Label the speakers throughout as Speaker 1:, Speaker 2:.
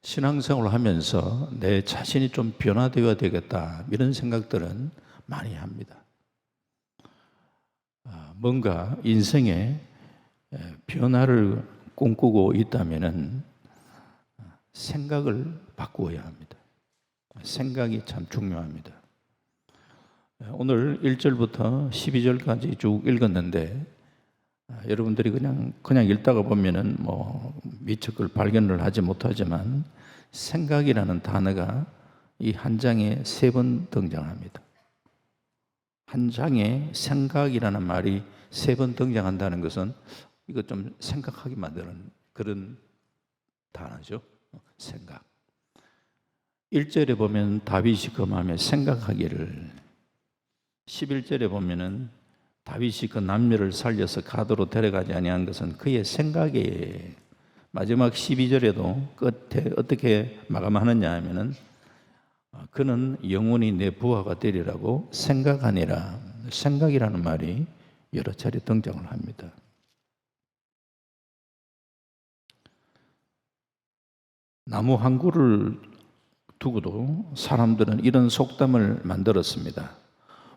Speaker 1: 신앙생활을 하면서 내 자신이 좀 변화되어야 되겠다, 이런 생각들은 많이 합니다. 뭔가 인생에 변화를 꿈꾸고 있다면은 생각을 바꾸어야 합니다. 생각이 참 중요합니다. 오늘 1절부터 12절까지 쭉 읽었는데 여러분들이 그냥 읽다가 보면은 미처 그걸 발견을 하지 못하지만 생각이라는 단어가 이 한 장에 3번 등장합니다. 한 장에 생각이라는 말이 3번 등장한다는 것은 이거 좀 생각하게 만드는 그런 단어죠. 생각. 1절에 보면 다윗이 그 마음에 생각하기를, 11절에 보면은 다윗이 그 남녀를 살려서 가도로 데려가지 아니한 것은 그의 생각에, 마지막 12절에도 끝에 어떻게 마감하느냐 하면은 그는 영원히 내 부하가 되리라고 생각하니라. 생각이라는 말이 여러 차례 등장을 합니다. 나무 한 그루를 두고도 사람들은 이런 속담을 만들었습니다.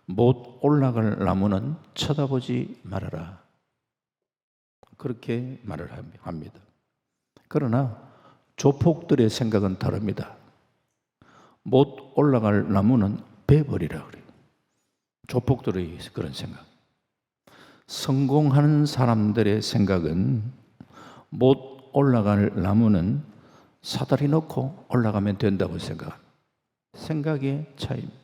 Speaker 1: 못 올라갈 나무는 쳐다보지 말아라. 그렇게 말을 합니다. 그러나 조폭들의 생각은 다릅니다. 못 올라갈 나무는 베버리라 그래요. 조폭들의 그런 생각. 성공하는 사람들의 생각은 못 올라갈 나무는 사다리 넣고 올라가면 된다고 생각합니다. 생각의 차이입니다.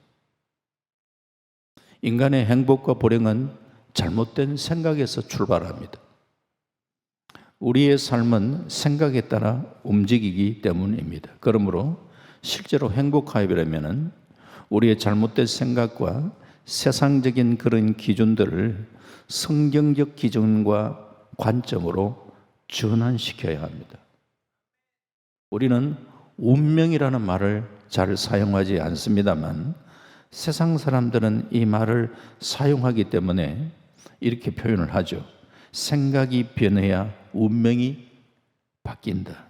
Speaker 1: 인간의 행복과 불행은 잘못된 생각에서 출발합니다. 우리의 삶은 생각에 따라 움직이기 때문입니다. 그러므로 실제로 행복하려면 우리의 잘못된 생각과 세상적인 그런 기준들을 성경적 기준과 관점으로 전환시켜야 합니다. 우리는 운명이라는 말을 잘 사용하지 않습니다만 세상 사람들은 이 말을 사용하기 때문에 이렇게 표현을 하죠. 생각이 변해야 운명이 바뀐다.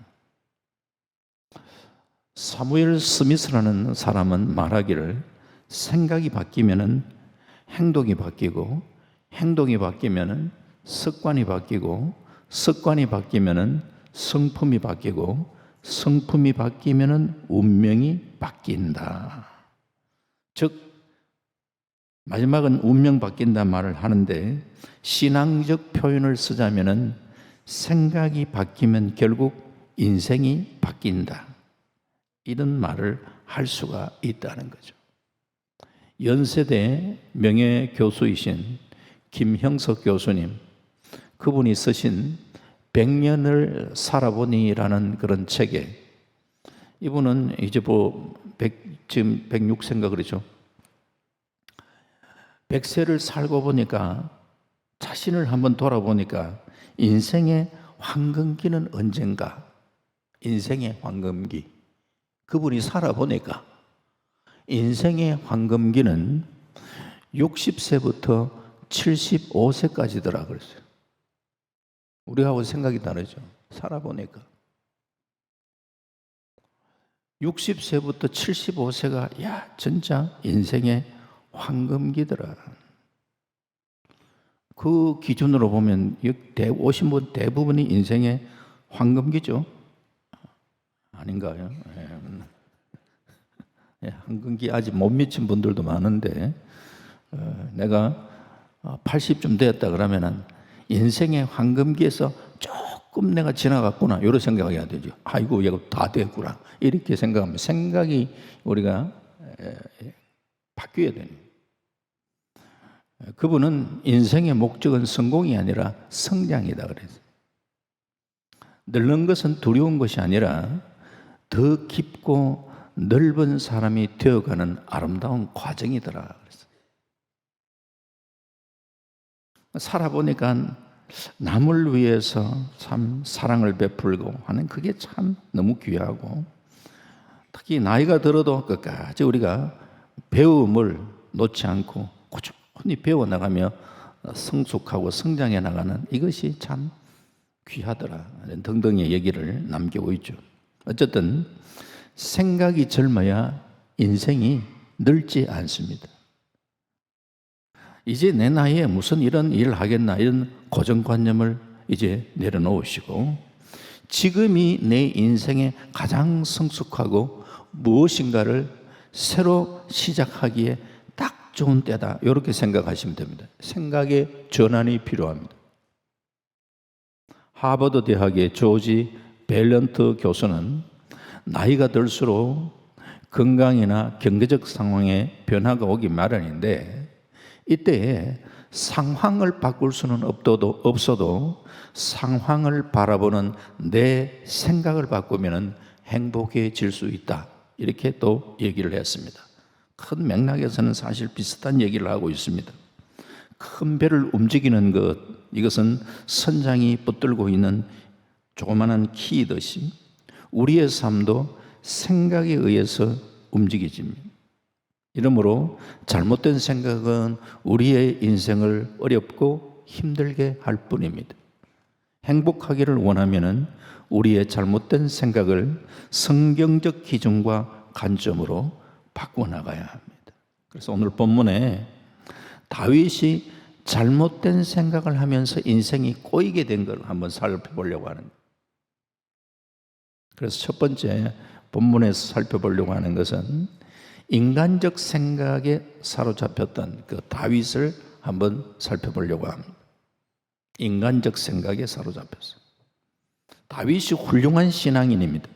Speaker 1: 사무엘 스미스라는 사람은 말하기를 생각이 바뀌면은 행동이 바뀌고, 행동이 바뀌면은 습관이 바뀌고, 습관이 바뀌면은 성품이 바뀌고, 성품이 바뀌면은 운명이 바뀐다. 즉 마지막은 운명 바뀐다 말을 하는데, 신앙적 표현을 쓰자면은 생각이 바뀌면 결국 인생이 바뀐다, 이런 말을 할 수가 있다는 거죠. 연세대 명예교수이신 김형석 교수님, 그분이 쓰신 100년을 살아보니라는 그런 책에, 이분은 이제 지금 106세인가 그러죠. 100세를 살고 보니까, 자신을 한번 돌아보니까 인생의 황금기는 언젠가, 인생의 황금기, 그분이 살아보니까 인생의 황금기는 60세부터 75세까지더라 그랬어요. 우리하고 생각이 다르죠. 살아보니까 60세부터 75세가 야 진짜 인생의 황금기더라. 그 기준으로 보면 오신 분 대부분이 인생의 황금기죠. 아닌가요? 황금기 아직 못 미친 분들도 많은데, 내가 80쯤 되었다 그러면은 인생의 황금기에서 조금 내가 지나갔구나, 이런 생각해야 되죠. 아이고 이거 다 됐구나, 이렇게 생각하면 생각이 우리가 바뀌어야 됩니다. 그분은 인생의 목적은 성공이 아니라 성장이다 그랬어요. 늙는 것은 두려운 것이 아니라 더 깊고 넓은 사람이 되어가는 아름다운 과정이더라 그랬어요. 살아보니까 남을 위해서 참 사랑을 베풀고 하는 그게 참 너무 귀하고, 특히 나이가 들어도 끝까지 우리가 배움을 놓지 않고 꾸준히 배워나가며 성숙하고 성장해 나가는 이것이 참 귀하더라 등등의 얘기를 남기고 있죠. 어쨌든 생각이 젊어야 인생이 늙지 않습니다. 이제 내 나이에 무슨 이런 일을 하겠나 이런 고정관념을 이제 내려놓으시고 지금이 내 인생의 가장 성숙하고 무엇인가를 새로 시작하기에 딱 좋은 때다 이렇게 생각하시면 됩니다. 생각의 전환이 필요합니다. 하버드 대학의 조지 밸런트 교수는 나이가 들수록 건강이나 경제적 상황에 변화가 오기 마련인데 이때에 상황을 바꿀 수는 없어도 상황을 바라보는 내 생각을 바꾸면 행복해질 수 있다. 이렇게 또 얘기를 했습니다. 큰 맥락에서는 사실 비슷한 얘기를 하고 있습니다. 큰 배를 움직이는 것, 이것은 선장이 붙들고 있는 조그마한 키이듯이 우리의 삶도 생각에 의해서 움직여집니다. 이러므로 잘못된 생각은 우리의 인생을 어렵고 힘들게 할 뿐입니다. 행복하기를 원하면 우리의 잘못된 생각을 성경적 기준과 관점으로 바꿔나가야 합니다. 그래서 오늘 본문에 다윗이 잘못된 생각을 하면서 인생이 꼬이게 된 걸 한번 살펴보려고 하는 거예요. 그래서 첫 번째 본문에서 살펴보려고 하는 것은 인간적 생각에 사로잡혔던 그 다윗을 한번 살펴보려고 합니다. 인간적 생각에 사로잡혔어요. 다윗이 훌륭한 신앙인입니다.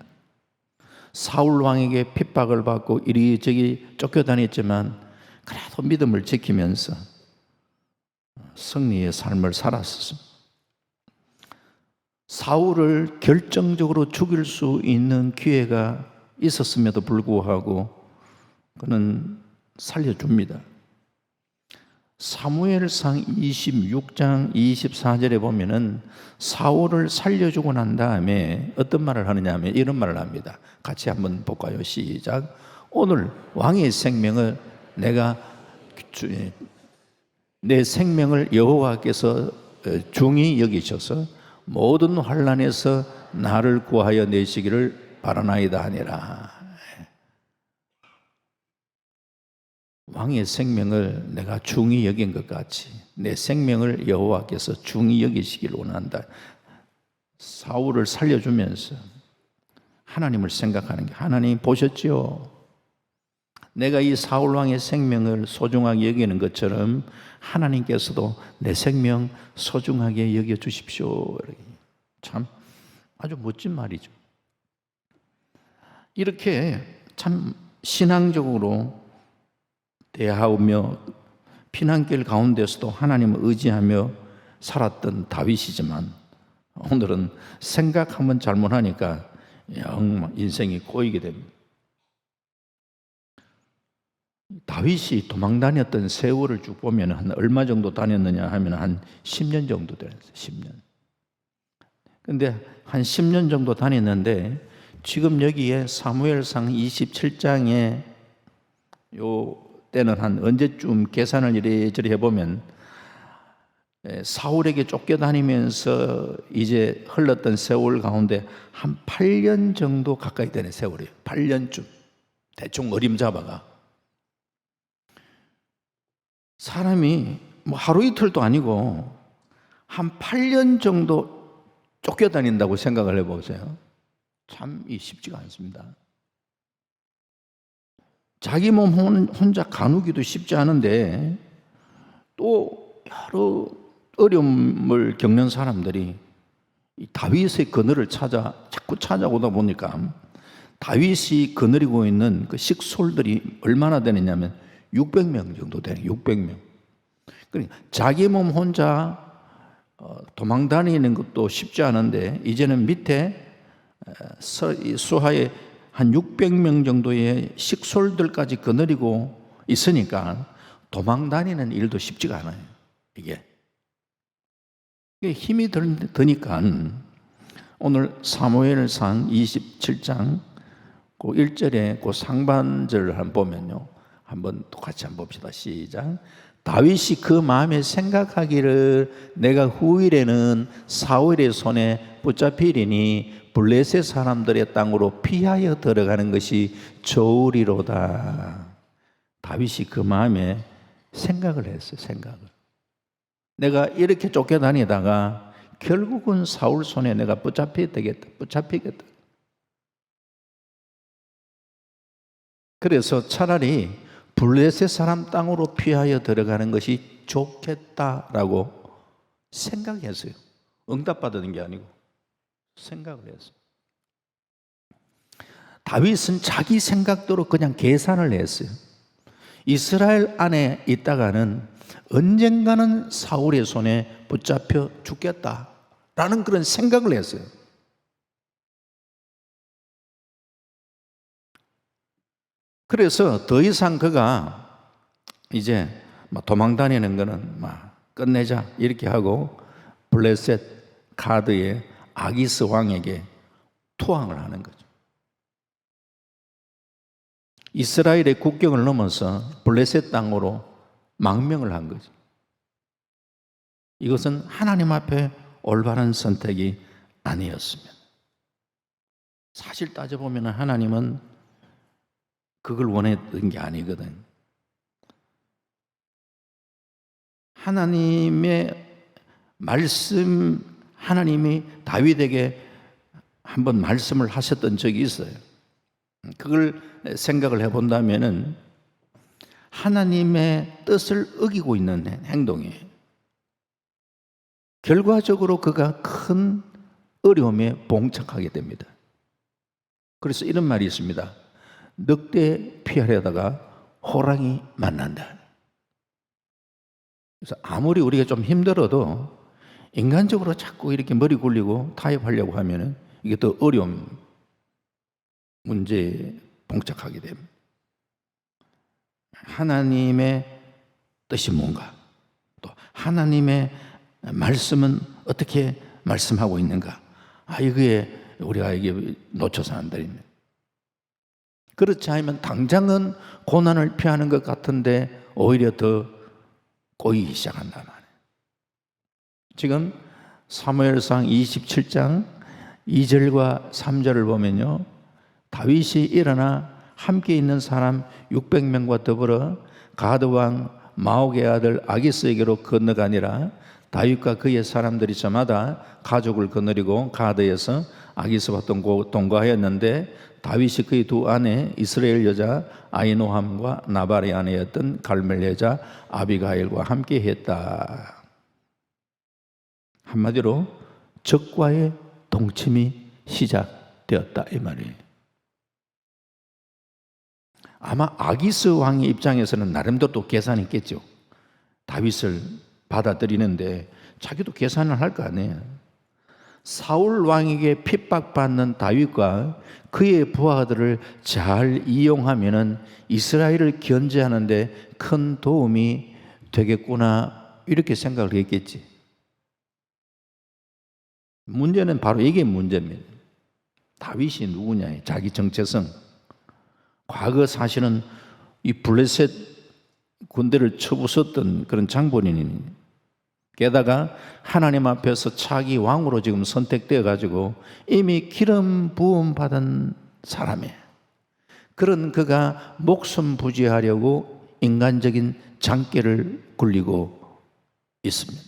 Speaker 1: 사울 왕에게 핍박을 받고 이리저리 쫓겨다녔지만 그래도 믿음을 지키면서 승리의 삶을 살았습니다. 사울을 결정적으로 죽일 수 있는 기회가 있었음에도 불구하고 그는 살려줍니다. 사무엘상 26장 24절에 보면은 사울을 살려주고 난 다음에 어떤 말을 하느냐 하면 이런 말을 합니다. 같이 한번 볼까요? 시작. 오늘 왕의 생명을 내 생명을 여호와께서 중히 여기셔서 모든 환난에서 나를 구하여 내시기를 바라나이다 하니라. 왕의 생명을 내가 중히 여긴 것 같이 내 생명을 여호와께서 중히 여기시기를 원한다. 사울을 살려주면서 하나님을 생각하는 게, 하나님 보셨지요? 내가 이 사울 왕의 생명을 소중하게 여기는 것처럼 하나님께서도 내 생명 소중하게 여겨 주십시오. 참 아주 멋진 말이죠. 이렇게 참 신앙적으로 대하며 피난길 가운데서도 하나님을 의지하며 살았던 다윗이지만 오늘은 생각 한번 잘못하니까 영 인생이 꼬이게 됩니다. 다윗이 도망 다녔던 세월을 쭉 보면 한 얼마 정도 다녔느냐 하면 한 10년 정도 되었어요. 10년. 근데 한 10년 정도 다녔는데 지금 여기에 사무엘상 27장에 요 때는 한 언제쯤 계산을 이래저래 해보면 사울에게 쫓겨다니면서 이제 흘렀던 세월 가운데 한 8년 정도 가까이 되는 세월이에요. 8년쯤 대충 어림잡아가 사람이 뭐 하루 이틀도 아니고 한 8년 정도 쫓겨다닌다고 생각을 해보세요. 참 쉽지가 않습니다. 자기 몸 혼자 가누기도 쉽지 않은데 또 여러 어려움을 겪는 사람들이 이 다윗의 그늘을 자꾸 찾아오다 보니까 다윗이 거느리고 있는 그 식솔들이 얼마나 되느냐면 600명 정도 되는 600명. 그러니까 자기 몸 혼자 도망 다니는 것도 쉽지 않은데 이제는 밑에 수하에 한 600명 정도의 식솔들까지 거느리고 있으니까 도망 다니는 일도 쉽지가 않아요. 이게 힘이 드니까 오늘 사무엘상 27장 그 1절에 그 상반절을 한번 보면요. 한번 똑같이 한번 봅시다. 시작. 다윗이 그 마음에 생각하기를 내가 후일에는 사울의 손에 붙잡히리니 블레셋 사람들의 땅으로 피하여 들어가는 것이 좋으리로다. 다윗이 그 마음에 생각을 했어요. 생각을. 내가 이렇게 쫓겨다니다가 결국은 사울 손에 내가 붙잡히겠다. 그래서 차라리 블레셋 사람 땅으로 피하여 들어가는 것이 좋겠다라고 생각했어요. 응답받은 게 아니고 생각을 했어요. 다윗은 자기 생각대로 그냥 계산을 했어요. 이스라엘 안에 있다가는 언젠가는 사울의 손에 붙잡혀 죽겠다라는 그런 생각을 했어요. 그래서 더 이상 그가 이제 도망 다니는 거는 끝내자 이렇게 하고 블레셋 가드의 아기스 왕에게 투항을 하는 거죠. 이스라엘의 국경을 넘어서 블레셋 땅으로 망명을 한 거죠. 이것은 하나님 앞에 올바른 선택이 아니었습니다. 사실 따져보면 하나님은 그걸 원했던 게 아니거든. 하나님의 말씀, 하나님이 다윗에게 한번 말씀을 하셨던 적이 있어요. 그걸 생각을 해본다면은 하나님의 뜻을 어기고 있는 행동이에요. 결과적으로 그가 큰 어려움에 봉착하게 됩니다. 그래서 이런 말이 있습니다. 늑대 피하려다가 호랑이 만난다. 그래서 아무리 우리가 좀 힘들어도 인간적으로 자꾸 이렇게 머리 굴리고 타협하려고 하면은 이게 더 어려운 문제에 봉착하게 됩니다. 하나님의 뜻이 뭔가, 또 하나님의 말씀은 어떻게 말씀하고 있는가, 이게 우리가 이게 놓쳐서 안 됩니다. 그렇지 않으면 당장은 고난을 피하는 것 같은데 오히려 더 꼬이기 시작한단 말이에요. 지금 사무엘상 27장 2절과 3절을 보면요, 다윗이 일어나 함께 있는 사람 600명과 더불어 가드왕 마옥의 아들 아기스에게로 건너가니라. 다윗과 그의 사람들이 저마다 가족을 거느리고 가드에서 아기스와 동거하였는데 다윗이 그의 두 아내 이스라엘 여자 아히노함과 나발의 아내였던 갈멜 여자 아비가일과 함께 했다. 한마디로 적과의 동침이 시작되었다 이 말이에요. 아마 아기스 왕의 입장에서는 나름대로 또 계산했겠죠. 다윗을 받아들이는데 자기도 계산을 할 거 아니에요. 사울 왕에게 핍박받는 다윗과 그의 부하들을 잘 이용하면은 이스라엘을 견제하는데 큰 도움이 되겠구나 이렇게 생각을 했겠지. 문제는 바로 이게 문제입니다. 다윗이 누구냐, 자기 정체성. 과거 사실은 이 블레셋 군대를 쳐부쉈던 그런 장본인입니다. 게다가 하나님 앞에서 차기 왕으로 지금 선택되어 가지고 이미 기름 부음 받은 사람이에요. 그런 그가 목숨 부지하려고 인간적인 장깨를 굴리고 있습니다.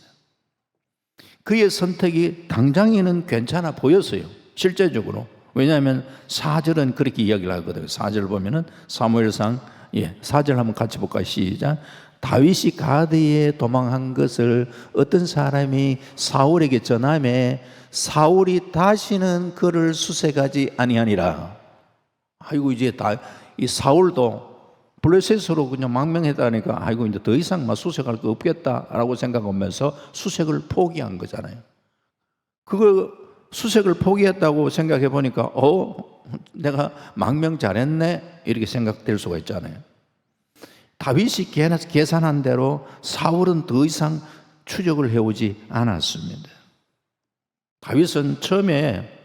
Speaker 1: 그의 선택이 당장에는 괜찮아 보였어요. 실제적으로. 왜냐하면 4절은 그렇게 이야기를 하거든요. 4절 보면은 사무엘상 4절 한번 같이 볼까요? 시작. 다윗이 가드에 도망한 것을 어떤 사람이 사울에게 전하매 사울이 다시는 그를 수색하지 아니하니라. 아이고 이제 이 사울도 블레셋으로 그냥 망명했다니까 아이고 이제 더 이상 수색할 거 없겠다라고 생각하면서 수색을 포기한 거잖아요. 그걸 수색을 포기했다고 생각해 보니까 내가 망명 잘했네 이렇게 생각될 수가 있잖아요. 다윗이 계산한 대로 사울은 더 이상 추적을 해오지 않았습니다. 다윗은 처음에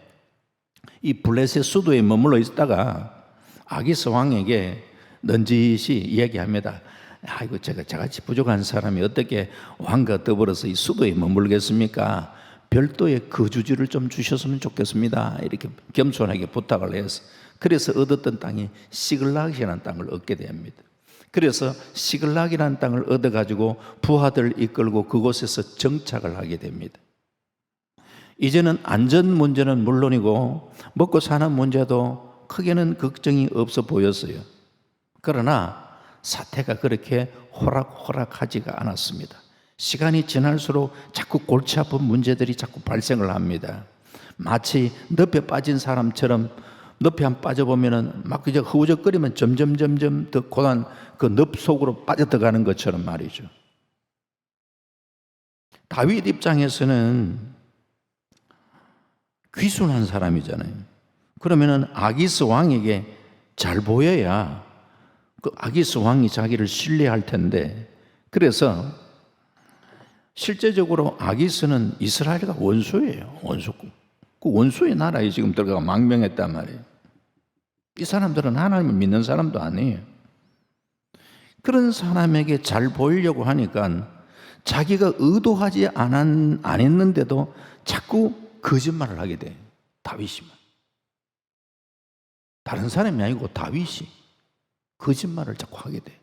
Speaker 1: 이 블레셋 수도에 머물러 있다가 아기스 왕에게 넌지시 이야기합니다. 아이고 제가 저같이 부족한 사람이 어떻게 왕과 더불어서 이 수도에 머물겠습니까? 별도의 거주지를 좀 주셨으면 좋겠습니다. 이렇게 겸손하게 부탁을 해서 그래서 얻었던 땅이 시글락이라는 땅을 얻게 됩니다. 그래서 시글락이라는 땅을 얻어가지고 부하들 이끌고 그곳에서 정착을 하게 됩니다. 이제는 안전 문제는 물론이고 먹고 사는 문제도 크게는 걱정이 없어 보였어요. 그러나 사태가 그렇게 호락호락하지가 않았습니다. 시간이 지날수록 자꾸 골치 아픈 문제들이 자꾸 발생을 합니다. 마치 늪에 빠진 사람처럼 늪에 한 빠져보면은 막 그저 허우적거리면 점점 더 고난 그 늪 속으로 빠져들어가는 것처럼 말이죠. 다윗 입장에서는 귀순한 사람이잖아요. 그러면은 아기스 왕에게 잘 보여야 그 아기스 왕이 자기를 신뢰할 텐데, 그래서 실제적으로 아기스는 이스라엘과 원수예요. 그 원수의 나라에 지금 들어가 망명했단 말이에요. 이 사람들은 하나님을 믿는 사람도 아니에요. 그런 사람에게 잘 보이려고 하니까 자기가 의도하지 안 했는데도 자꾸 거짓말을 하게 돼. 다윗이만. 다른 사람이 아니고 다윗이 거짓말을 자꾸 하게 돼.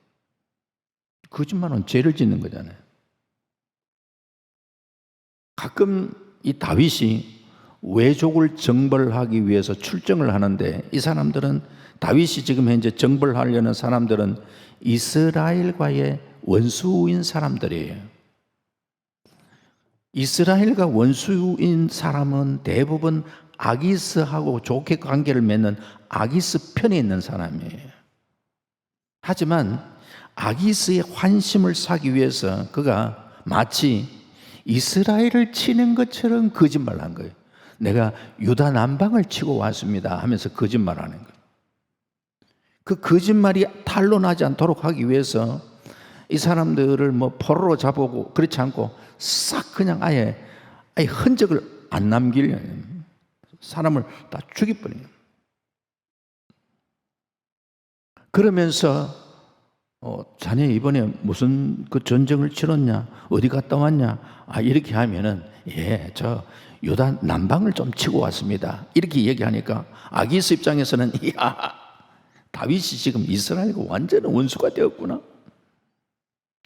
Speaker 1: 거짓말은 죄를 짓는 거잖아요. 가끔 이 다윗이 외족을 정벌하기 위해서 출정을 하는데, 이 사람들은 다윗이 지금 현재 정벌하려는 사람들은 이스라엘과의 원수인 사람들이에요. 이스라엘과 원수인 사람은 대부분 아기스하고 좋게 관계를 맺는 아기스 편에 있는 사람이에요. 하지만 아기스의 환심을 사기 위해서 그가 마치 이스라엘을 치는 것처럼 거짓말한 거예요. 내가 유다 남방을 치고 왔습니다 하면서 거짓말하는 거예요. 그 거짓말이 탄로나지 않도록 하기 위해서 이 사람들을 뭐 포로로 잡아오고 그렇지 않고 싹 그냥 아예 흔적을 안 남기려고 사람을 다 죽여버려요. 그러면서 자네 이번에 무슨 그 전쟁을 치렀냐? 어디 갔다 왔냐? 이렇게 하면은 저 유다 남방을 좀 치고 왔습니다. 이렇게 얘기하니까 아기스 입장에서는 다윗이 지금 이스라엘과 완전히 원수가 되었구나.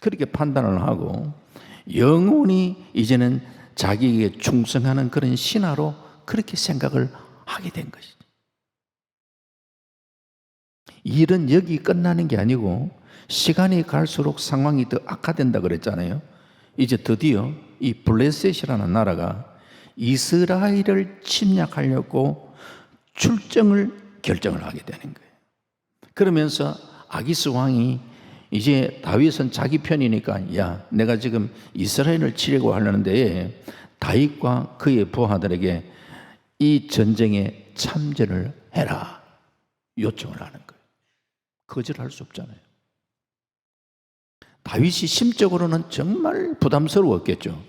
Speaker 1: 그렇게 판단을 하고 영원히 이제는 자기에게 충성하는 그런 신하로 그렇게 생각을 하게 된 것이죠. 일은 여기 끝나는 게 아니고 시간이 갈수록 상황이 더 악화된다 그랬잖아요. 이제 드디어 이 블레셋이라는 나라가 이스라엘을 침략하려고 결정을 하게 되는 거예요. 그러면서 아기스 왕이 이제 다윗은 자기 편이니까 내가 지금 이스라엘을 치려고 하려는데 다윗과 그의 부하들에게 이 전쟁에 참전을 해라 요청을 하는 거예요. 거절할 수 없잖아요. 다윗이 심적으로는 정말 부담스러웠겠죠.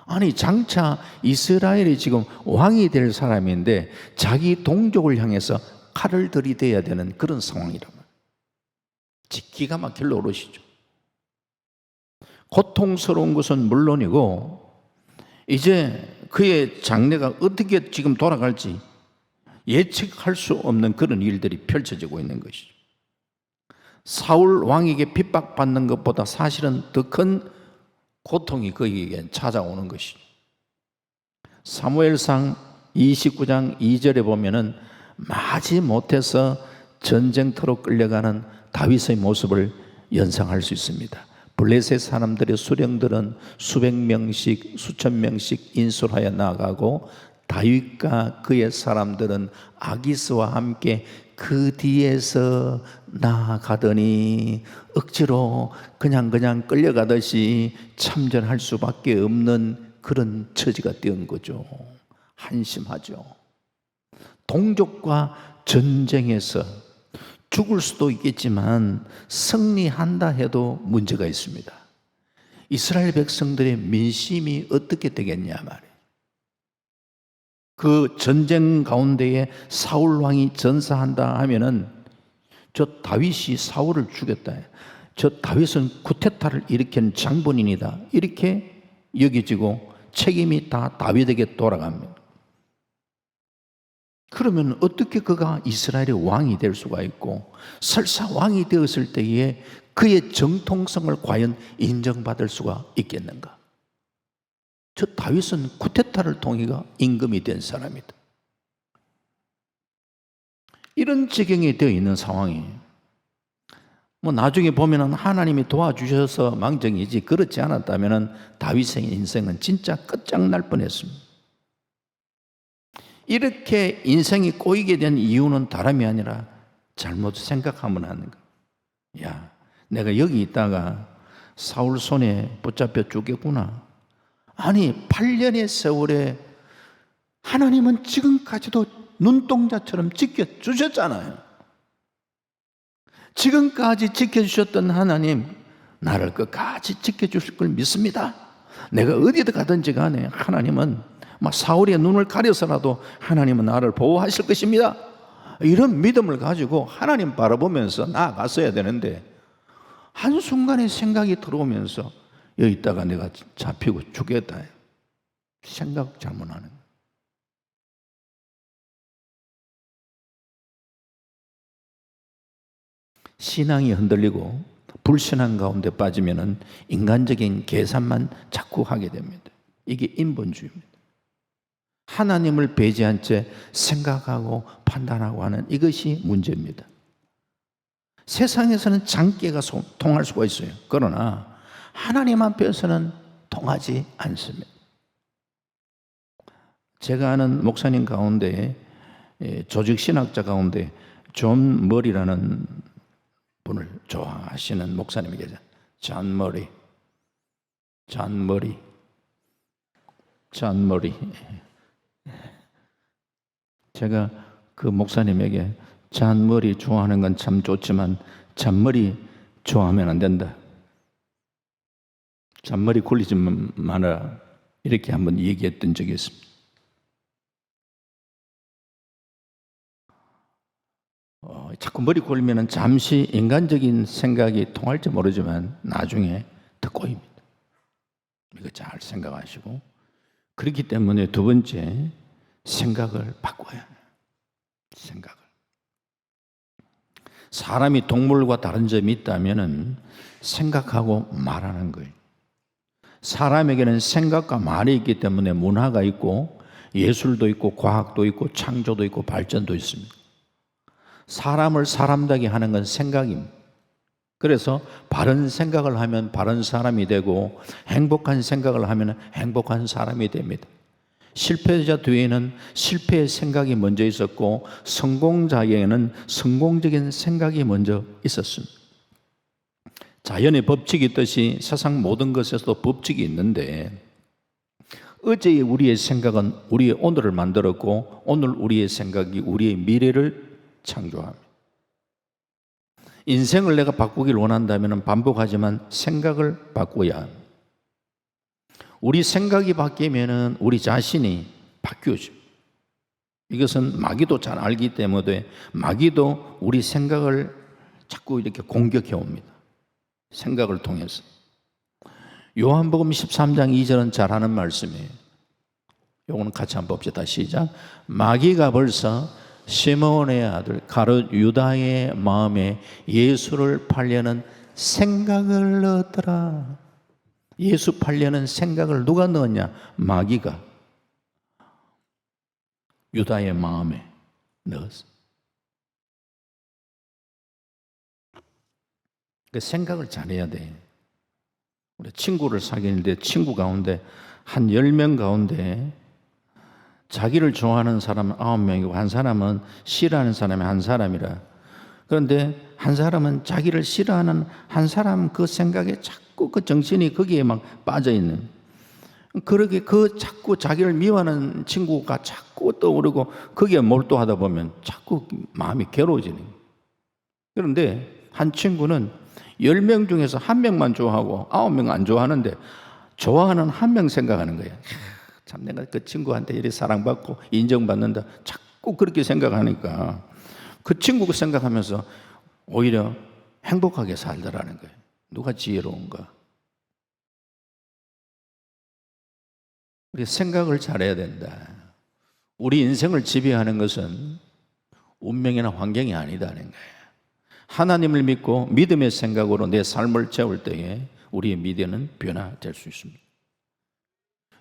Speaker 1: 아니 장차 이스라엘이 지금 왕이 될 사람인데 자기 동족을 향해서 칼을 들이대야 되는 그런 상황이란 말이에요. 기가 막힐 노릇이죠. 고통스러운 것은 물론이고 이제 그의 장래가 어떻게 지금 돌아갈지 예측할 수 없는 그런 일들이 펼쳐지고 있는 것이죠. 사울 왕에게 핍박받는 것보다 사실은 더 큰 고통이 그에게 찾아오는 것이죠. 사무엘상 29장 2절에 보면은 마지못해서 전쟁터로 끌려가는 다윗의 모습을 연상할 수 있습니다. 블레셋 사람들의 수령들은 수백 명씩 수천 명씩 인솔하여 나가고 다윗과 그의 사람들은 아기스와 함께 그 뒤에서 나아가더니 억지로 그냥 끌려가듯이 참전할 수밖에 없는 그런 처지가 되은 거죠. 한심하죠. 동족과 전쟁에서 죽을 수도 있겠지만 승리한다 해도 문제가 있습니다. 이스라엘 백성들의 민심이 어떻게 되겠냐 말이에요. 그 전쟁 가운데에 사울 왕이 전사한다 하면은 저 다윗이 사울을 죽였다. 저 다윗은 쿠데타를 일으킨 장본인이다, 이렇게 여겨지고 책임이 다 다윗에게 돌아갑니다. 그러면 어떻게 그가 이스라엘의 왕이 될 수가 있고, 설사 왕이 되었을 때에 그의 정통성을 과연 인정받을 수가 있겠는가? 저 다윗은 쿠데타를 통해가 임금이 된 사람이다. 이런 지경이 되어 있는 상황이에요. 나중에 보면은 하나님이 도와주셔서 망정이지, 그렇지 않았다면은 다윗의 인생은 진짜 끝장날 뻔했습니다. 이렇게 인생이 꼬이게 된 이유는 다름이 아니라 잘못 생각하면 하는 거예요. 야, 내가 여기 있다가 사울 손에 붙잡혀 죽겠구나. 아니, 8년의 세월에 하나님은 지금까지도 눈동자처럼 지켜주셨잖아요. 지금까지 지켜주셨던 하나님, 나를 끝까지 지켜주실 걸 믿습니다. 내가 어디든 가든지 간에 하나님은 사울의 눈을 가려서라도 하나님은 나를 보호하실 것입니다. 이런 믿음을 가지고 하나님 바라보면서 나아갔어야 되는데, 한순간에 생각이 들어오면서 여기 있다가 내가 잡히고 죽겠다, 생각 잘못하는 거예요. 신앙이 흔들리고 불신앙 가운데 빠지면은 인간적인 계산만 자꾸 하게 됩니다. 이게 인본주의입니다. 하나님을 배제한 채 생각하고 판단하고 하는 이것이 문제입니다. 세상에서는 장깨가 통할 수가 있어요. 그러나 하나님 앞에서는 통하지 않습니다. 제가 아는 목사님 가운데, 조직신학자 가운데 존 머리라는 분을 좋아하시는 목사님이 계세요. 존 머리. 제가 그 목사님에게 잔머리 좋아하는 건 참 좋지만 잔머리 좋아하면 안 된다, 잔머리 굴리지 마라, 이렇게 한번 얘기했던 적이 있습니다. 자꾸 머리 굴리면 잠시 인간적인 생각이 통할지 모르지만 나중에 더 꼬입니다. 이거 잘 생각하시고, 그렇기 때문에 두 번째, 생각을 바꿔야 해요. 생각을. 사람이 동물과 다른 점이 있다면은 생각하고 말하는 거예요. 사람에게는 생각과 말이 있기 때문에 문화가 있고 예술도 있고 과학도 있고 창조도 있고 발전도 있습니다. 사람을 사람되게 하는 건 생각입니다. 그래서 바른 생각을 하면 바른 사람이 되고 행복한 생각을 하면 행복한 사람이 됩니다. 실패자 뒤에는 실패의 생각이 먼저 있었고 성공자에게는 성공적인 생각이 먼저 있었습니다. 자연의 법칙이 있듯이 세상 모든 것에서도 법칙이 있는데, 어제의 우리의 생각은 우리의 오늘을 만들었고 오늘 우리의 생각이 우리의 미래를 창조합니다. 인생을 내가 바꾸길 원한다면 반복하지만 생각을 바꿔야 합니다. 우리 생각이 바뀌면 우리 자신이 바뀌어져. 이것은 마귀도 잘 알기 때문에 마귀도 우리 생각을 자꾸 이렇게 공격해 옵니다. 생각을 통해서. 요한복음 13장 2절은 잘 하는 말씀이에요. 요거는 같이 한번 봅시다. 시작. 마귀가 벌써 시몬의 아들 가룟 유다의 마음에 예수를 팔려는 생각을 넣었더라. 예수 팔려는 생각을 누가 넣었냐? 마귀가 유다의 마음에 넣었어. 그 생각을 잘해야 돼. 우리 친구를 사귀는데 친구 가운데 한 10명 가운데 자기를 좋아하는 사람은 9명이고 한 사람은 싫어하는 사람이 한 사람이라. 그런데 한 사람은 자기를 싫어하는 한 사람 그 생각에 자꾸 그 정신이 거기에 막 빠져있는, 그렇게 그 자꾸 자기를 미워하는 친구가 자꾸 떠오르고 거기에 몰두하다 보면 자꾸 마음이 괴로워지는 거예요. 그런데 한 친구는 10명 중에서 1명만 좋아하고 9명 안 좋아하는데 좋아하는 1명 생각하는 거예요. 참 내가 그 친구한테 이렇게 사랑받고 인정받는다, 자꾸 그렇게 생각하니까 그 친구가 생각하면서 오히려 행복하게 살더라는 거예요. 누가 지혜로운가? 우리 생각을 잘해야 된다. 우리 인생을 지배하는 것은 운명이나 환경이 아니다는 거예요. 하나님을 믿고 믿음의 생각으로 내 삶을 채울 때에 우리의 미래는 변화될 수 있습니다.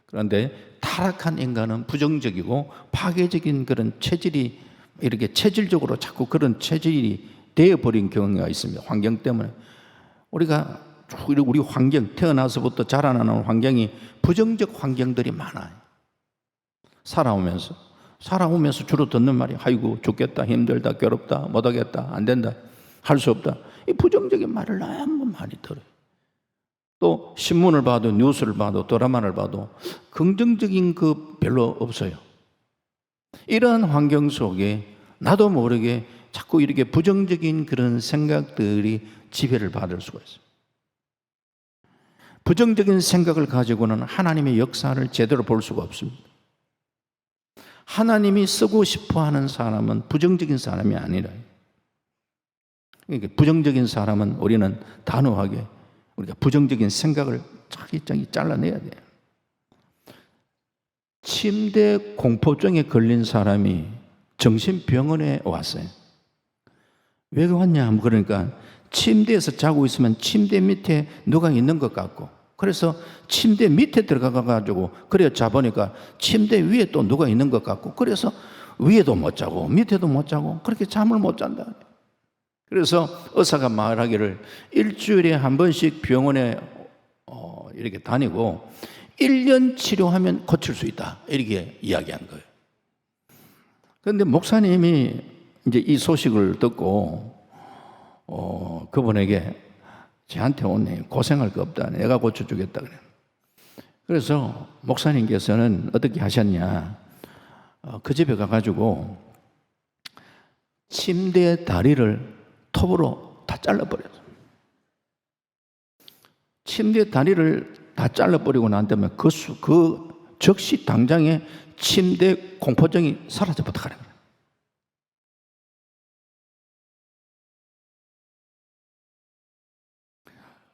Speaker 1: 그런데 타락한 인간은 부정적이고 파괴적인 그런 체질이 이렇게 체질적으로 자꾸 그런 체질이 되어버린 경우가 있습니다. 환경 때문에. 우리가 우리 환경, 태어나서부터 자라나는 환경이 부정적 환경들이 많아요. 살아오면서 주로 듣는 말이 아이고 죽겠다, 힘들다, 괴롭다, 못하겠다, 안 된다, 할 수 없다. 이 부정적인 말을 너무 많이 들어요. 또 신문을 봐도 뉴스를 봐도 드라마를 봐도 긍정적인 그 별로 없어요. 이런 환경 속에 나도 모르게 자꾸 이렇게 부정적인 그런 생각들이 지배를 받을 수가 있어요. 부정적인 생각을 가지고는 하나님의 역사를 제대로 볼 수가 없습니다. 하나님이 쓰고 싶어 하는 사람은 부정적인 사람이 아니라, 그러니까 부정적인 사람은 우리는 단호하게 우리가 부정적인 생각을 차기차기 잘라내야 돼요. 침대 공포증에 걸린 사람이 정신병원에 왔어요. 왜 왔냐? 그러니까 침대에서 자고 있으면 침대 밑에 누가 있는 것 같고, 그래서 침대 밑에 들어가가지고 그래 자보니까 침대 위에 또 누가 있는 것 같고, 그래서 위에도 못 자고 밑에도 못 자고 그렇게 잠을 못 잔다. 그래서 의사가 말하기를 일주일에 한 번씩 병원에 이렇게 다니고 1년 치료하면 고칠 수 있다, 이렇게 이야기한 거예요. 그런데 목사님이 이제 이 소식을 듣고 그분에게 저한테 오네, 고생할 거 없다, 내가 고쳐주겠다 그래. 그래서 목사님께서는 어떻게 하셨냐, 그 집에 가가지고 침대 다리를 톱으로 다 잘라버렸어요. 침대 다리를 다 잘라버리고 난 다음에 그 즉시 당장에 침대 공포증이 사라져버렸다 그래요.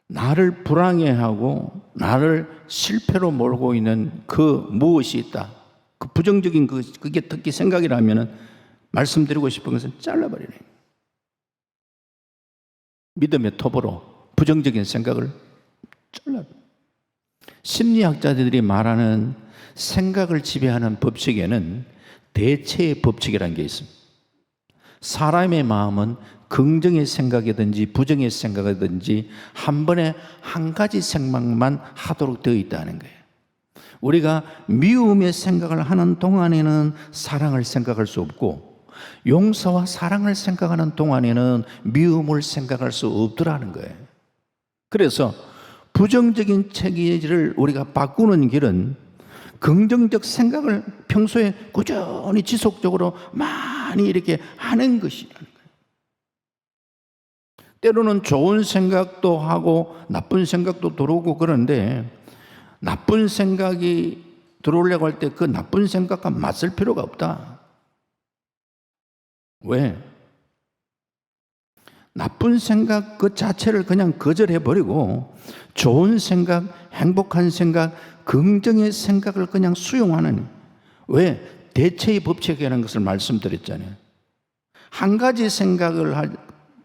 Speaker 1: 나를 불안해하고 나를 실패로 몰고 있는 그 무엇이 있다, 그 부정적인 그게 특히 생각이라면 말씀드리고 싶은 것은 잘라버리네. 믿음의 톱으로 부정적인 생각을 잘라. 심리학자들이 말하는 생각을 지배하는 법칙에는 대체의 법칙이라는 게 있습니다. 사람의 마음은 긍정의 생각이든지 부정의 생각이든지 한 번에 한 가지 생각만 하도록 되어 있다는 거예요. 우리가 미움의 생각을 하는 동안에는 사랑을 생각할 수 없고, 용서와 사랑을 생각하는 동안에는 미움을 생각할 수 없더라는 거예요. 그래서 부정적인 체질을 우리가 바꾸는 길은 긍정적 생각을 평소에 꾸준히 지속적으로 많이 이렇게 하는 것이라는 거예요. 때로는 좋은 생각도 하고 나쁜 생각도 들어오고 그런데, 나쁜 생각이 들어오려고 할 때 그 나쁜 생각과 맞설 필요가 없다. 왜? 나쁜 생각 그 자체를 그냥 거절해버리고 좋은 생각, 행복한 생각, 긍정의 생각을 그냥 수용하는, 왜? 대체의 법칙이라는 것을 말씀드렸잖아요. 한 가지 생각을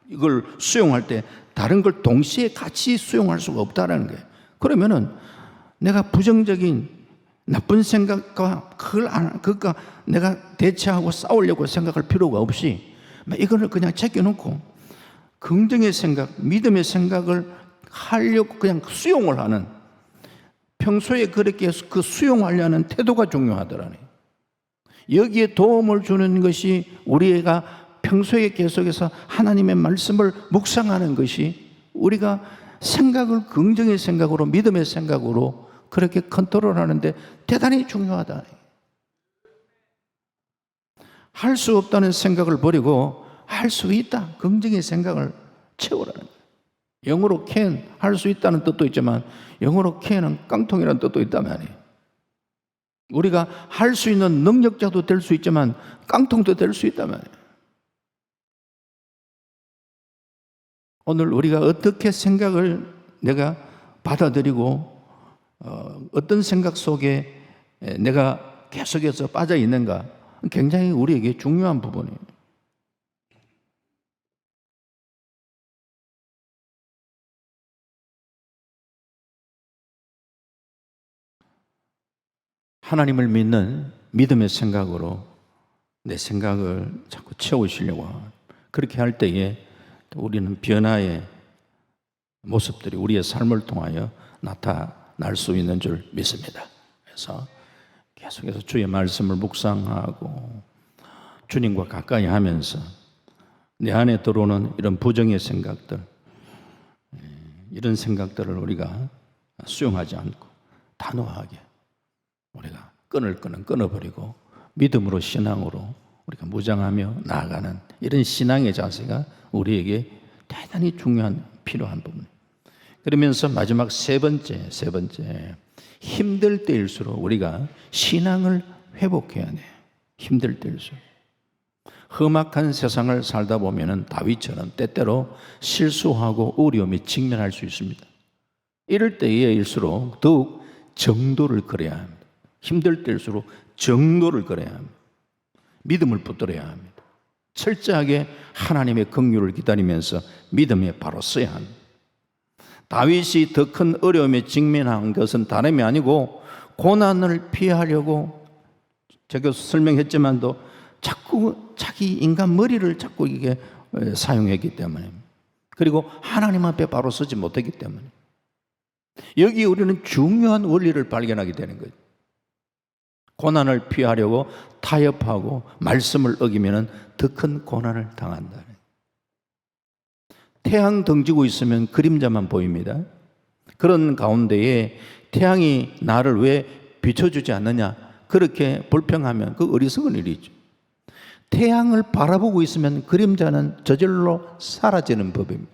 Speaker 1: 이걸 수용할 때 다른 걸 동시에 같이 수용할 수가 없다는 거예요. 그러면은 내가 부정적인 나쁜 생각과 그것과 내가 대체하고 싸우려고 생각할 필요가 없이 이거를 그냥 제껴놓고 긍정의 생각, 믿음의 생각을 하려고 그냥 수용을 하는, 평소에 그렇게 그 수용하려는 태도가 중요하더라니. 여기에 도움을 주는 것이 우리가 평소에 계속해서 하나님의 말씀을 묵상하는 것이, 우리가 생각을 긍정의 생각으로 믿음의 생각으로 그렇게 컨트롤하는데 대단히 중요하다. 할 수 없다는 생각을 버리고 할 수 있다, 긍정의 생각을 채우라는 거예요. 영어로 can, 할 수 있다는 뜻도 있지만 영어로 can은 깡통이라는 뜻도 있단 말이에요. 우리가 할 수 있는 능력자도 될 수 있지만 깡통도 될 수 있단 말이에요. 오늘 우리가 어떻게 생각을 내가 받아들이고 어떤 생각 속에 내가 계속해서 빠져 있는가, 굉장히 우리에게 중요한 부분이에요. 하나님을 믿는 믿음의 생각으로 내 생각을 자꾸 채우시려고 그렇게 할 때에 우리는 변화의 모습들이 우리의 삶을 통하여 나타날 수 있는 줄 믿습니다. 그래서 계속해서 주의 말씀을 묵상하고 주님과 가까이 하면서 내 안에 들어오는 이런 부정의 생각들, 이런 생각들을 우리가 수용하지 않고 단호하게 우리가 끊을 거는 끊어버리고 믿음으로 신앙으로 우리가 무장하며 나아가는 이런 신앙의 자세가 우리에게 대단히 중요한 필요한 부분이에요. 그러면서 마지막 세 번째 힘들 때일수록 우리가 신앙을 회복해야 돼요. 힘들 때일수록. 험악한 세상을 살다 보면은 다윗처럼 때때로 실수하고 어려움에 직면할 수 있습니다. 이럴 때일수록 더욱 정도를 걸어야 합니다. 힘들 때일수록 정도를 걸어야 합니다. 믿음을 붙들어야 합니다. 철저하게 하나님의 긍휼을 기다리면서 믿음에 바로 서야 합니다. 다윗이 더 큰 어려움에 직면한 것은 다름이 아니고 고난을 피하려고 제가 설명했지만도 자꾸 자기 인간 머리를 자꾸 이게 사용했기 때문에, 그리고 하나님 앞에 바로 서지 못했기 때문에, 여기 우리는 중요한 원리를 발견하게 되는 거죠. 고난을 피하려고 타협하고 말씀을 어기면 더 큰 고난을 당한다. 태양 덩지고 있으면 그림자만 보입니다. 그런 가운데에 태양이 나를 왜 비춰주지 않느냐, 그렇게 불평하면 그 어리석은 일이죠. 태양을 바라보고 있으면 그림자는 저절로 사라지는 법입니다.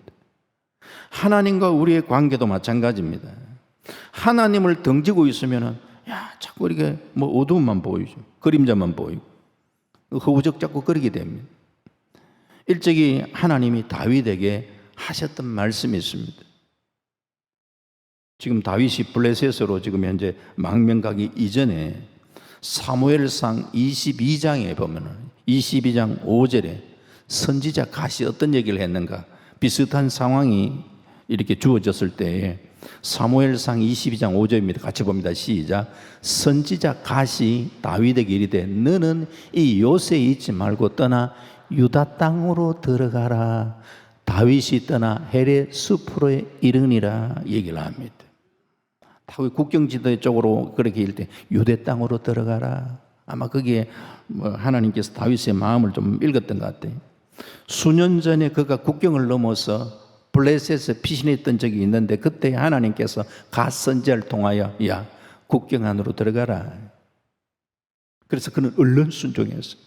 Speaker 1: 하나님과 우리의 관계도 마찬가지입니다. 하나님을 덩지고 있으면 자꾸 이렇게 어두움만 보이죠. 그림자만 보이고 허우적 자꾸 거리게 됩니다. 일찍이 하나님이 다윗에게 하셨던 말씀이 있습니다. 지금 다윗이 블레셋으로 지금 현재 망명 가기 이전에 사무엘상 22장에 보면은 22장 5절에 선지자 갓이 어떤 얘기를 했는가, 비슷한 상황이 이렇게 주어졌을 때에 사무엘상 22장 5절입니다. 같이 봅니다. 시작. 선지자 갓이 다윗에게 이르되 너는 이 요새에 있지 말고 떠나 유다 땅으로 들어가라. 다윗이 떠나 헤레 숲으로 이르니라 얘기를 합니다. 다윗 국경지대 쪽으로 그렇게 이를 때 유대 땅으로 들어가라. 아마 거기에 하나님께서 다윗의 마음을 좀 읽었던 것 같아요. 수년 전에 그가 국경을 넘어서 블레셋에 피신했던 적이 있는데 그때 하나님께서 갓 선지자를 통하여 야 국경 안으로 들어가라. 그래서 그는 얼른 순종했어요.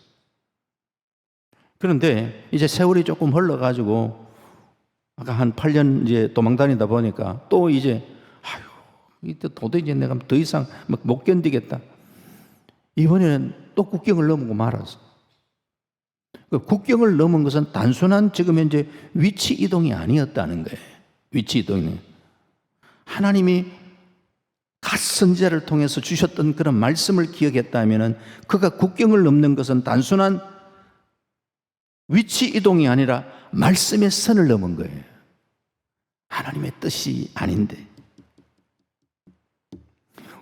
Speaker 1: 그런데 이제 세월이 조금 흘러가지고 아까 한 8년 이제 도망 다니다 보니까 또 이제 이때 도대체 내가 더 이상 못 견디겠다. 이번에는 또 국경을 넘고 말았어. 국경을 넘은 것은 단순한 지금 현재 위치 이동이 아니었다는 거예요. 위치 이동이. 하나님이 갓 선지자를 통해서 주셨던 그런 말씀을 기억했다면 그가 국경을 넘는 것은 단순한 위치 이동이 아니라 말씀의 선을 넘은 거예요. 하나님의 뜻이 아닌데.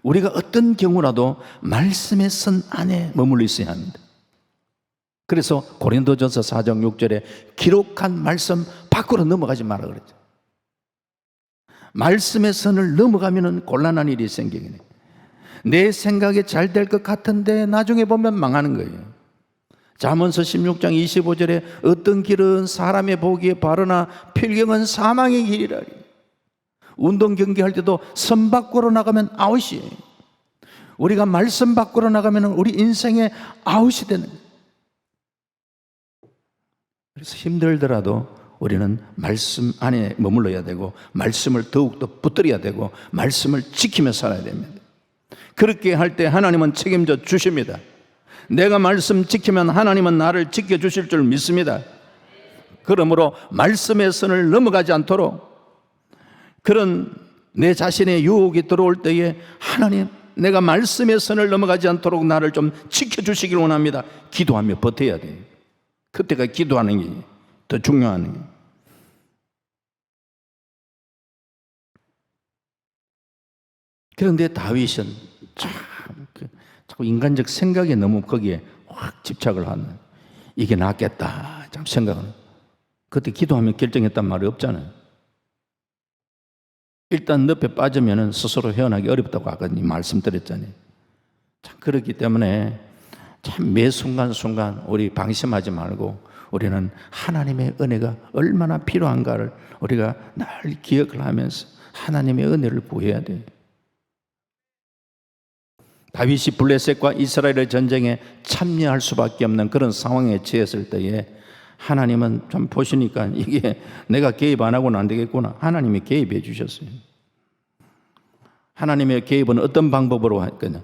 Speaker 1: 우리가 어떤 경우라도 말씀의 선 안에 머물러 있어야 합니다. 그래서 고린도전서 4장 6절에 기록한 말씀 밖으로 넘어가지 마라 그랬죠. 말씀의 선을 넘어가면 곤란한 일이 생기게 돼요. 내 생각에 잘 될 것 같은데 나중에 보면 망하는 거예요. 잠언서 16장 25절에 어떤 길은 사람의 보기에 바르나 필경은 사망의 길이라. 운동 경기할 때도 선 밖으로 나가면 아웃이에요. 우리가 말씀 밖으로 나가면 우리 인생의 아웃이 되는 거예요. 그래서 힘들더라도 우리는 말씀 안에 머물러야 되고 말씀을 더욱더 붙들어야 되고 말씀을 지키며 살아야 됩니다. 그렇게 할 때 하나님은 책임져 주십니다. 내가 말씀 지키면 하나님은 나를 지켜주실 줄 믿습니다. 그러므로 말씀의 선을 넘어가지 않도록 그런 내 자신의 유혹이 들어올 때에 하나님, 내가 말씀의 선을 넘어가지 않도록 나를 좀 지켜주시길 원합니다. 기도하며 버텨야 돼요. 그때가 기도하는 게 더 중요한 거예요. 그런데 다윗은 자꾸 인간적 생각에 너무 거기에 확 집착을 하는, 이게 낫겠다 참 생각하는. 그때 기도하며 결정했단 말이 없잖아요. 일단 늪에 빠지면 스스로 헤어나기 어렵다고 아까 말씀드렸잖아요. 참 그렇기 때문에 참 매 순간순간 우리 방심하지 말고 우리는 하나님의 은혜가 얼마나 필요한가를 우리가 늘 기억을 하면서 하나님의 은혜를 구해야 돼요. 다윗이 블레셋과 이스라엘의 전쟁에 참여할 수밖에 없는 그런 상황에 처했을 때에 하나님은 좀 보시니까 이게 내가 개입 안 하고는 안 되겠구나. 하나님이 개입해 주셨어요. 하나님의 개입은 어떤 방법으로 할 거냐?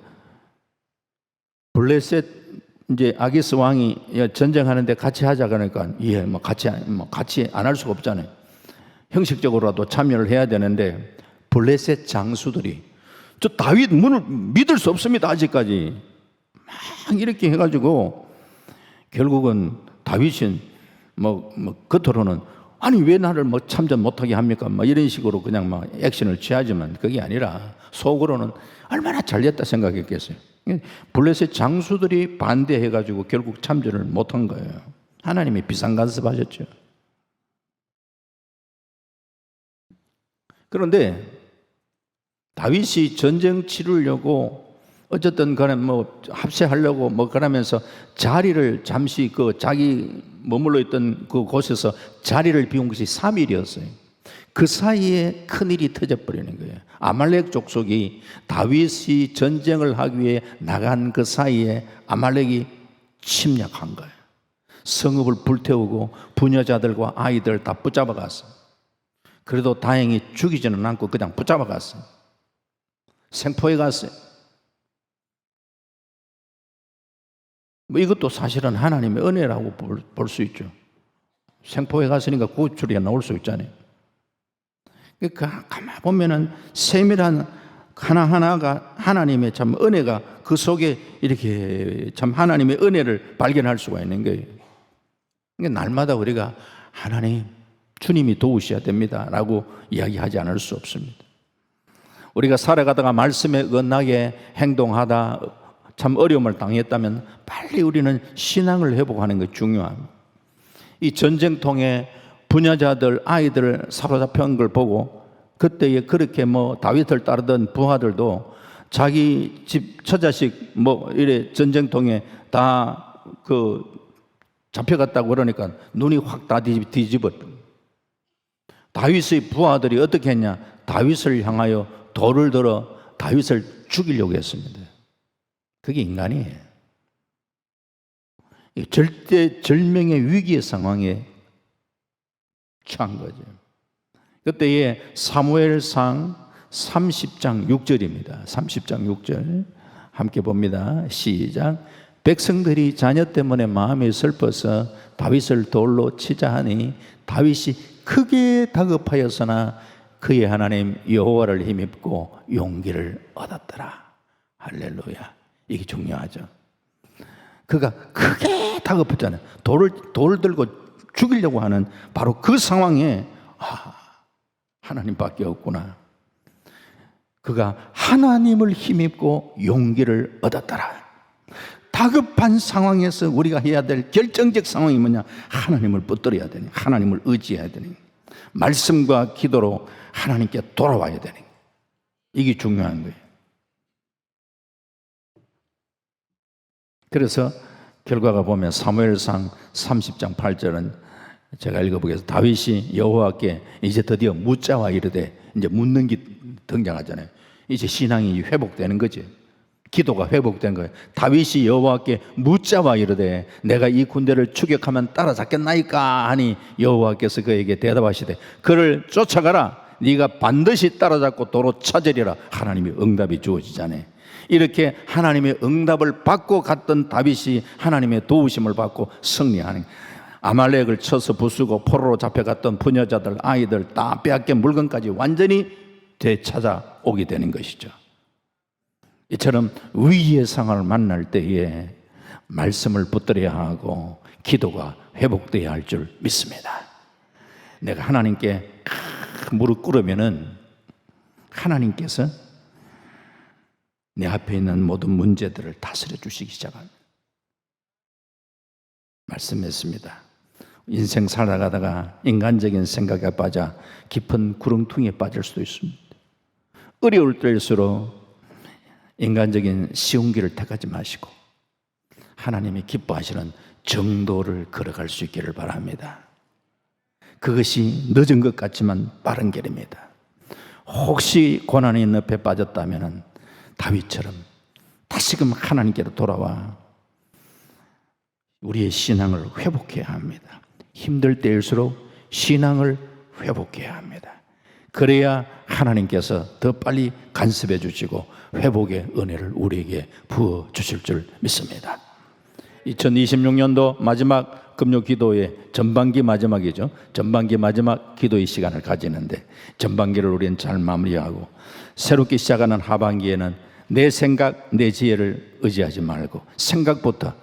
Speaker 1: 블레셋 이제 아기스 왕이 전쟁하는데 같이 하자 그러니까 같이 안 할 수가 없잖아요. 형식적으로라도 참여를 해야 되는데 블레셋 장수들이 저 다윗 문을 믿을 수 없습니다. 아직까지 막 이렇게 해가지고 결국은 다윗은 겉으로는 아니 왜 나를 참전 못하게 합니까? 이런 식으로 그냥 액션을 취하지만 그게 아니라 속으로는 얼마나 잘됐다 생각했겠어요. 블레셋 장수들이 반대해가지고 결국 참전을 못한 거예요. 하나님이 비상간섭하셨죠. 그런데 다윗이 전쟁 치르려고 어쨌든 간에 합세하려고 그러면서 자리를 잠시 자기 머물러 있던 그 곳에서 자리를 비운 것이 3일이었어요. 그 사이에 큰일이 터져버리는 거예요. 아말렉 족속이 다윗이 전쟁을 하기 위해 나간 그 사이에 아말렉이 침략한 거예요. 성읍을 불태우고 부녀자들과 아이들 다 붙잡아 갔어요. 그래도 다행히 죽이지는 않고 그냥 붙잡아 갔어요. 생포해 갔어요. 이것도 사실은 하나님의 은혜라고 볼 수 있죠. 생포해 갔으니까 구출이 나올 수 있잖아요. 가만 보면은 세밀한 하나하나가 하나님의 참 은혜가 그 속에 이렇게 참 하나님의 은혜를 발견할 수가 있는 거예요. 그러니까 날마다 우리가 하나님, 주님이 도우셔야 됩니다 라고 이야기하지 않을 수 없습니다. 우리가 살아가다가 말씀에 어긋나게 행동하다 참 어려움을 당했다면 빨리 우리는 신앙을 회복하는 것이 중요합니다. 이 전쟁통에 부녀자들, 아이들 사로잡힌 걸 보고 그때에 그렇게 다윗을 따르던 부하들도 자기 집 처자식 이래 전쟁통에 다 잡혀갔다고 그러니까 눈이 확 다 뒤집어. 다윗의 부하들이 어떻게 했냐? 다윗을 향하여 돌을 들어 다윗을 죽이려고 했습니다. 그게 인간이에요. 절대절명의 위기의 상황에 처한 거죠. 그때에 사무엘상 30장 6절입니다. 30장 6절 함께 봅니다. 시작. 백성들이 자녀 때문에 마음이 슬퍼서 다윗을 돌로 치자 하니 다윗이 크게 다급하였으나 그의 하나님 여호와를 힘입고 용기를 얻었더라. 할렐루야. 이게 중요하죠. 그가 크게 다급했잖아요. 돌을 들고 죽이려고 하는 바로 그 상황에 하나님밖에 없구나. 그가 하나님을 힘입고 용기를 얻었더라. 다급한 상황에서 우리가 해야 될 결정적 상황이 뭐냐? 하나님을 붙들어야 되니, 하나님을 의지해야 되니, 말씀과 기도로 하나님께 돌아와야 되니, 이게 중요한 거예요. 그래서 결과가 보면 사무엘상 30장 8절은 제가 읽어보겠습니다. 다윗이 여호와께 이제 드디어 묻자와 이르되, 이제 묻는 게 등장하잖아요. 이제 신앙이 회복되는 거지. 기도가 회복된 거예요. 다윗이 여호와께 묻자와 이르되 내가 이 군대를 추격하면 따라잡겠나이까 하니 여호와께서 그에게 대답하시되 그를 쫓아가라. 네가 반드시 따라잡고 도로 찾으리라. 하나님의 응답이 주어지잖아요. 이렇게 하나님의 응답을 받고 갔던 다윗이 하나님의 도우심을 받고 승리하는, 아말렉을 쳐서 부수고 포로로 잡혀갔던 부녀자들, 아이들 다 빼앗긴 물건까지 완전히 되찾아오게 되는 것이죠. 이처럼 위기의 상황을 만날 때에 말씀을 붙들어야 하고 기도가 회복되어야 할 줄 믿습니다. 내가 하나님께 무릎 꿇으면은 하나님께서 내 앞에 있는 모든 문제들을 다스려 주시기 시작합니다. 말씀했습니다. 인생 살아가다가 인간적인 생각에 빠져 깊은 구렁텅이에 빠질 수도 있습니다. 어려울 때일수록 인간적인 쉬운 길을 택하지 마시고 하나님이 기뻐하시는 정도를 걸어갈 수 있기를 바랍니다. 그것이 늦은 것 같지만 빠른 길입니다. 혹시 고난의 늪에 빠졌다면 다윗처럼 다시금 하나님께로 돌아와 우리의 신앙을 회복해야 합니다. 힘들 때일수록 신앙을 회복해야 합니다. 그래야 하나님께서 더 빨리 간섭해 주시고 회복의 은혜를 우리에게 부어 주실 줄 믿습니다. 2026년도 마지막 금요 기도의 전반기 마지막이죠. 전반기 마지막 기도의 시간을 가지는데 전반기를 우리는 잘 마무리하고 새롭게 시작하는 하반기에는 내 생각, 내 지혜를 의지하지 말고 생각부터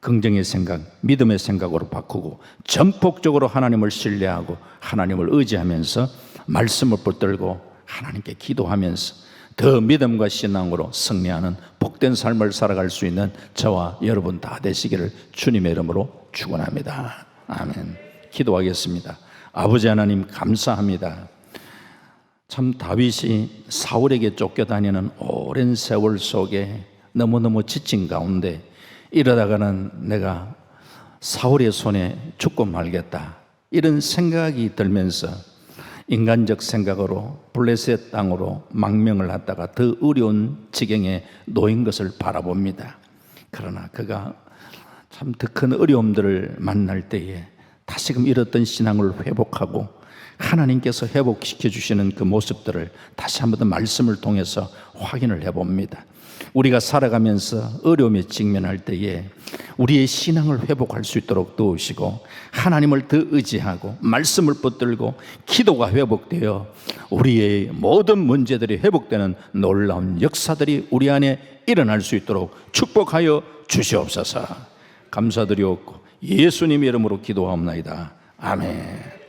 Speaker 1: 긍정의 생각, 믿음의 생각으로 바꾸고 전폭적으로 하나님을 신뢰하고 하나님을 의지하면서 말씀을 붙들고 하나님께 기도하면서 더 믿음과 신앙으로 승리하는 복된 삶을 살아갈 수 있는 저와 여러분 다 되시기를 주님의 이름으로 축원합니다. 아멘. 기도하겠습니다. 아버지 하나님 감사합니다. 참 다윗이 사울에게 쫓겨다니는 오랜 세월 속에 너무너무 지친 가운데 이러다가는 내가 사울의 손에 죽고 말겠다 이런 생각이 들면서 인간적 생각으로 블레셋 땅으로 망명을 하다가 더 어려운 지경에 놓인 것을 바라봅니다. 그러나 그가 참 더 큰 어려움들을 만날 때에 다시금 잃었던 신앙을 회복하고 하나님께서 회복시켜 주시는 그 모습들을 다시 한번 더 말씀을 통해서 확인을 해봅니다. 우리가 살아가면서 어려움에 직면할 때에 우리의 신앙을 회복할 수 있도록 도우시고 하나님을 더 의지하고 말씀을 붙들고 기도가 회복되어 우리의 모든 문제들이 회복되는 놀라운 역사들이 우리 안에 일어날 수 있도록 축복하여 주시옵소서. 감사드리옵고 예수님의 이름으로 기도하옵나이다. 아멘.